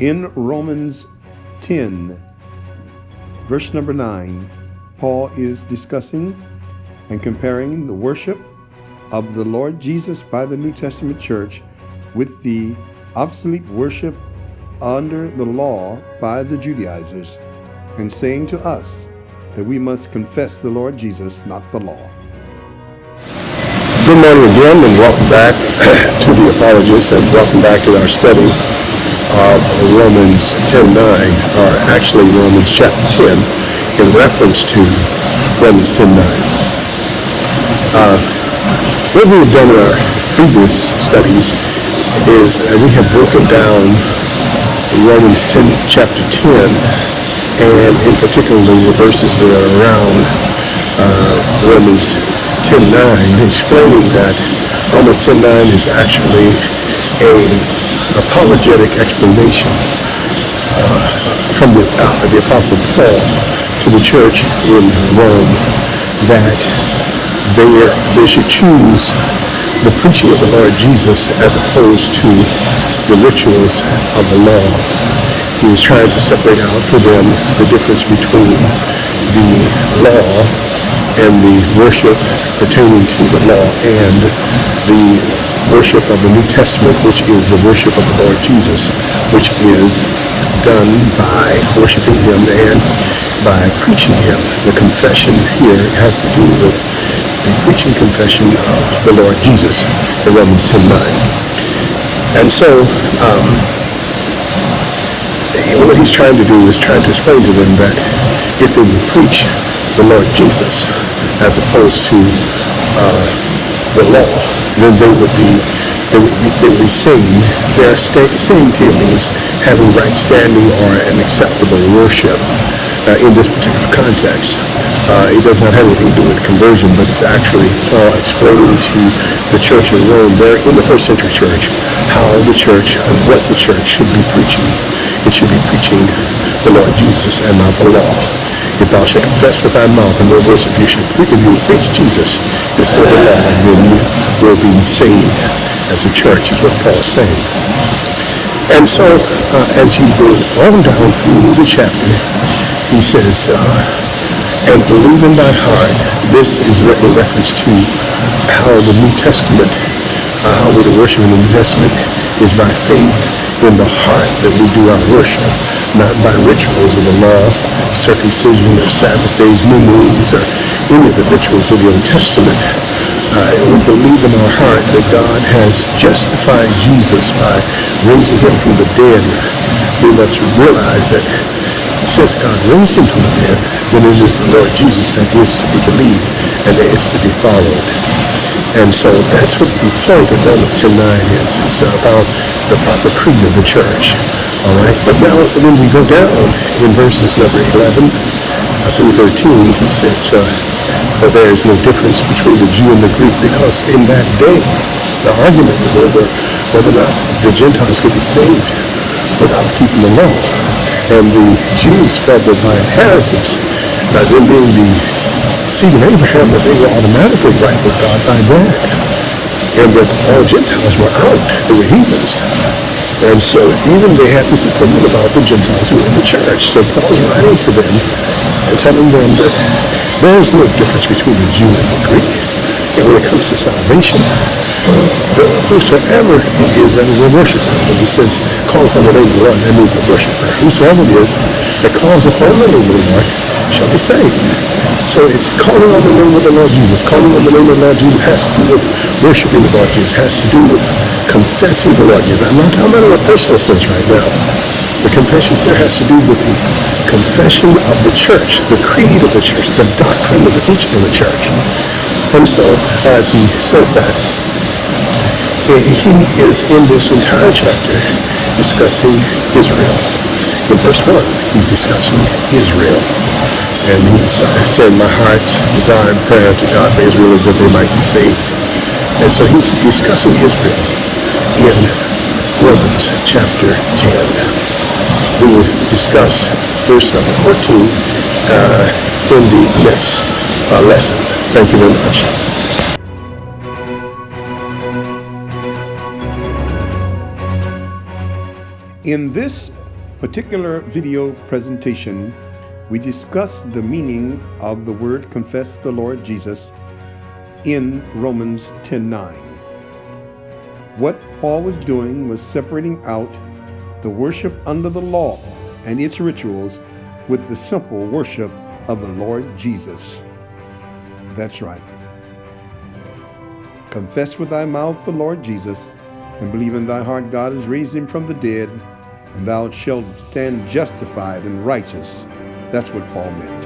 In Romans 10, verse number 9, Paul is discussing and comparing the worship of the Lord Jesus by the New Testament church with the obsolete worship under the law by the Judaizers, and saying to us that we must confess the Lord Jesus, not the law. Good morning again, and welcome back to the Apologists, and welcome back to our study of Romans 10:9, or actually Romans chapter 10, in reference to Romans 10:9. What we have done in our previous studies is we have broken down Romans 10, chapter 10, and in particularly the verses that are around Romans 10:9, explaining that Romans 10:9 is actually an apologetic explanation from the Apostle Paul to the church in Rome, that they should choose the preaching of the Lord Jesus as opposed to the rituals of the law. He was trying to separate out for them the difference between the law and the worship pertaining to the law and the worship of the New Testament, which is the worship of the Lord Jesus, which is done by worshiping Him and by preaching Him. The confession here has to do with the preaching confession of the Lord Jesus in Romans 10:9. And so, what he's trying to do is trying to explain to them that if they would preach the Lord Jesus as opposed to the law, then they would be saved. Their saved here means having right standing or an acceptable worship in this particular context. It does not have anything to do with conversion, but it's actually Paul explaining to the church in Rome, there in the first century church, how the church and what the church should be preaching. It should be preaching the Lord Jesus and not the law. If thou shalt confess with thy mouth and no worship, if you preach Jesus before the law, then you will be saved as a church, is what Paul is saying. And so, as you go on down through the chapter, he says, and believe in thy heart. This is in reference to how the New Testament, how we're to worship in the New Testament, is by faith in the heart that we do our worship, not by rituals of the law, circumcision or Sabbath days, new moons, or any of the rituals of the Old Testament. We believe in our heart that God has justified Jesus by raising him from the dead. We must realize that since God raised him from the dead, then it is the Lord Jesus that is to be believed and that is to be followed. And so that's what the point of Romans 10:9 is. It's about the proper creed of the church. All right? But now when we go down in verses number 11 through 13, he says, for there is no difference between the Jew and the Greek, because in that day the argument was over whether or not the Gentiles could be saved without keeping the law. And the Jews felt that by inheritance, by them being the seed of Abraham, that they were automatically right with God by that. And that all Gentiles were out, they were heathens. And so even they had this opinion about the Gentiles who were in the church. So Paul's writing to them and telling them that there is no difference between the Jew and the Greek. And when it comes to salvation, whosoever it is that is a worshiper, when he says, call upon the name of the Lord, that means a worshiper. Whosoever it is that calls upon the name of the Lord shall be saved. So it's calling on the name of the Lord Jesus. Calling on the name of the Lord Jesus has to do with worshiping the Lord Jesus, has to do with confessing the Lord Jesus. I'm not talking about in a personal sense right now. The confession here has to do with the confession of the church, the creed of the church, the doctrine of the teaching of the church. And so, as he says that, he is in this entire chapter discussing Israel. In verse 1, he's discussing Israel. And he's saying, my heart's desire and prayer to God for Israel is that they might be saved. And so he's discussing Israel in Romans chapter 10. We will discuss verse number 14 in the next lesson. Thank you very much. In this particular video presentation, we discussed the meaning of the word confess the Lord Jesus in Romans 10:9. What Paul was doing was separating out the worship under the law and its rituals with the simple worship of the Lord Jesus. That's right. Confess with thy mouth the Lord Jesus, and believe in thy heart God has raised him from the dead, and thou shalt stand justified and righteous. That's what Paul meant.